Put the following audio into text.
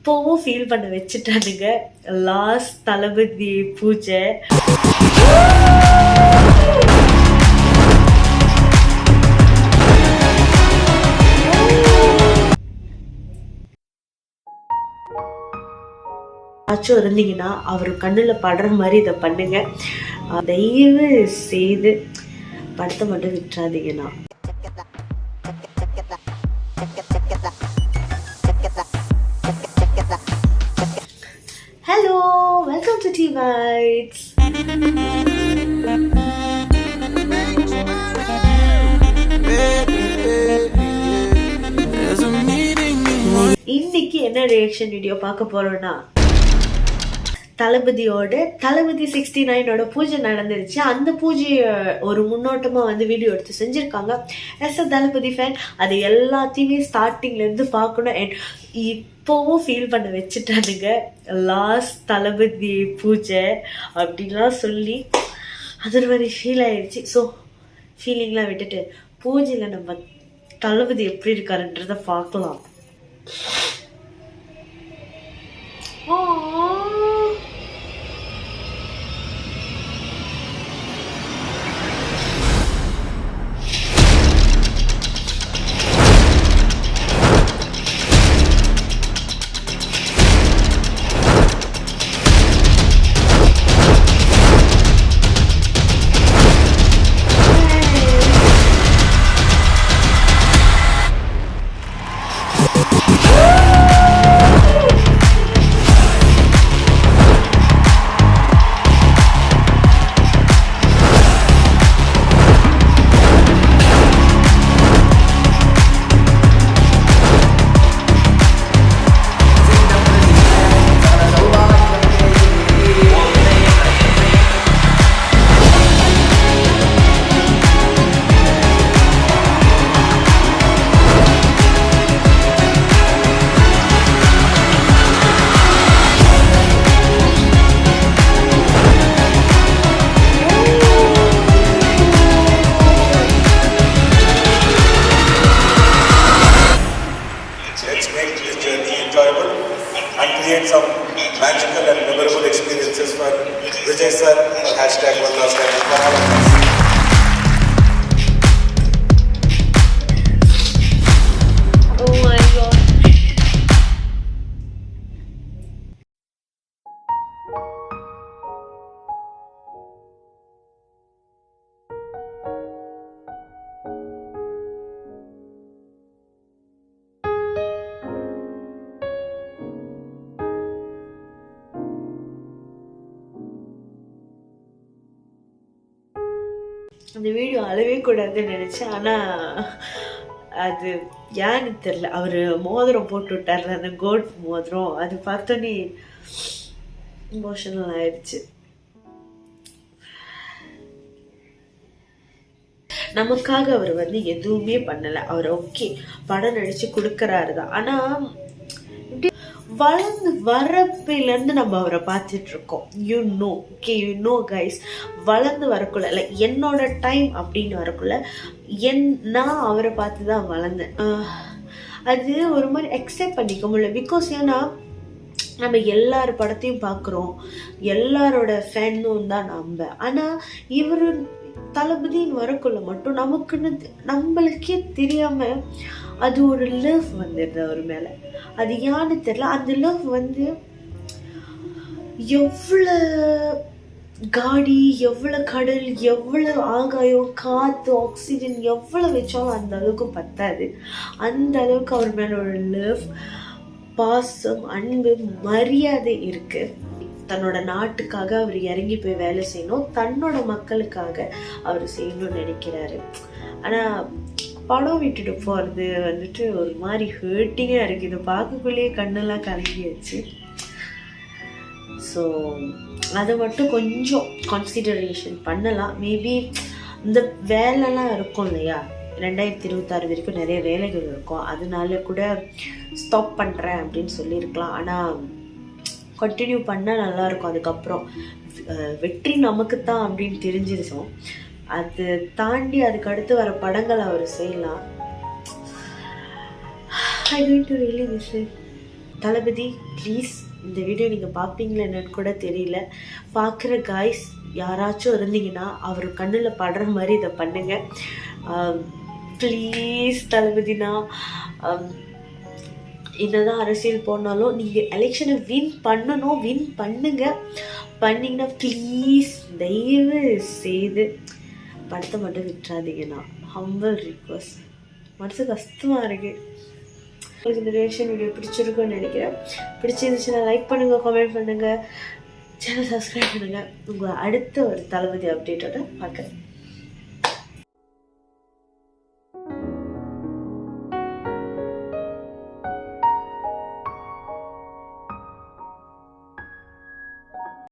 இப்போவும் ஃபீல் பண்ண வச்சுட்டானுங்க. லாஸ்ட் தளபதி பூஜை ஆச்சும் இருந்தீங்கன்னா அவர் கண்ணில் படுற மாதிரி இதை பண்ணுங்க. தயவு செய்து படத்தை மட்டும் விட்டுறாதீங்கன்னா. Hello, welcome to D Whites. இன்னைக்கு என்ன ரியாக்ஷன் வீடியோ பார்க்க போறோம்னா, தளபதி 69 பூஜை நடந்துருச்சு. அந்த பூஜையை ஒரு முன்னோட்டமா வீடியோ எடுத்து செஞ்சிருக்காங்க. எஸ் அ தளபதி ஃபேன் அது எல்லாத்தையுமே ஸ்டார்டிங்ல இருந்து பார்க்கணும். அண்ட் இப்போவும் ஃபீல் பண்ண வச்சுட்டானுங்க. லாஸ்ட் தளபதி பூஜை அப்படின்லாம் சொல்லி அது ஒரு மாதிரி ஃபீல் ஆயிடுச்சு. ஸோ ஃபீலிங்லாம் விட்டுட்டு பூஜையில் நம்ம தளபதி எப்படி இருக்காருன்றத பார்க்கலாம். Create some magical and memorable experiences for Vijay sir. #1last time. அந்த வீடியோ அழவே கூடாதுன்னு நினச்சேன். ஆனால் அது ஏன்னு தெரில, அவர் மோதிரம் போட்டு விட்டார்ல, அந்த கோல்ட் மோதிரம், அது பார்த்தோன்னே இமோஷனல் ஆயிடுச்சு. நமக்காக அவர் எதுவுமே பண்ணலை. அவர் ஓகே படம் நடிச்சு கொடுக்கறாரு தான். ஆனால் வளர்ந்து வரப்பிலேருந்து நம்ம அவரை பார்த்துட்டு இருக்கோம். யூ நோ கைஸ், வளர்ந்து வரக்குள்ள இல்லை என்னோட டைம் அப்படின்னு வரக்குள்ள நான் அவரை பார்த்து தான் வளர்ந்தேன். அது ஒரு மாதிரி அக்செப்ட் பண்ணிக்க முடியல. பிகாஸ் ஏன்னா நம்ம எல்லார் படத்தையும் பார்க்குறோம், எல்லாரோட ஃபேனும் தான் நம்ம. ஆனால் இவர் தளபதின்னு வரக்குள்ள மட்டும் நமக்குன்னு நம்மளுக்கே தெரியாம அது ஒரு லவ் வந்துடுது அவர் மேல. அது யான்னு தெரியல. அந்த லவ் எவ்வளவு காடி, எவ்வளவு கடல், எவ்வளவு ஆகாயம், காத்து, ஆக்சிஜன் எவ்வளவு வச்சாலும் அந்த அளவுக்கு பத்தாது. அந்த அளவுக்கு அவர் மேல ஒரு லவ், பாசம், அன்பு, மரியாதை இருக்கு. தன்னோட நாட்டுக்காக அவர் இறங்கி போய் வேலை செய்யணும், தன்னோட மக்களுக்காக அவர் செய்யணும்னு நினைக்கிறாரு. ஆனா படம் விட்டுட்டு போறது ஒரு மாதிரி ஹர்ட்டிங்கா இருக்கு. இதை பார்க்கக்குள்ளேயே கண்ணெல்லாம் கலங்கியாச்சு. ஸோ அதை மட்டும் கொஞ்சம் கன்சிடரேஷன் பண்ணலாம். மேபி இந்த வேலைலாம் இருக்கும் இல்லையா, 2026 வரைக்கும் நிறைய வேலைகள் இருக்கும், அதனால கூட ஸ்டாப் பண்ணுறேன் அப்படின்னு சொல்லியிருக்கலாம். ஆனால் கண்டினியூ பண்ணால் நல்லாயிருக்கும். அதுக்கப்புறம் வெற்றி நமக்கு தான் அப்படின்னு தெரிஞ்சிருச்சோம். அது தாண்டி அதுக்கு அடுத்து வர படங்கள் அவர் செய்யலாம். தளபதி ப்ளீஸ் இந்த வீடியோ நீங்கள் பார்ப்பீங்களா என்னன்னு கூட தெரியல. பார்க்குற காய்ஸ் யாராச்சும் இருந்தீங்கன்னா அவர் கண்ணில் படுற மாதிரி இதை பண்ணுங்கள் ப்ளீஸ். தளபதினா என்னதான் அரசியல் போனாலும் நீங்கள் எலெக்ஷனை வின் பண்ணுங்க. பண்ணிங்கன்னா ப்ளீஸ் தயவு செய்து படத்தை மட்டும் விட்டுறாதீங்கண்ணா. Humble request. மனசு கஷ்டமாக இருக்குது. உங்களுக்கு இந்த ரியாக்ஷன் வீடியோ பிடிச்சிருக்குன்னு நினைக்கிறேன். பிடிச்சிருந்துச்சுன்னா லைக் பண்ணுங்கள், கமெண்ட் பண்ணுங்கள், சேனல் சப்ஸ்கிரைப் பண்ணுங்கள். உங்களை அடுத்த ஒரு தளபதி அப்டேட்டோட பார்க்குறேன்.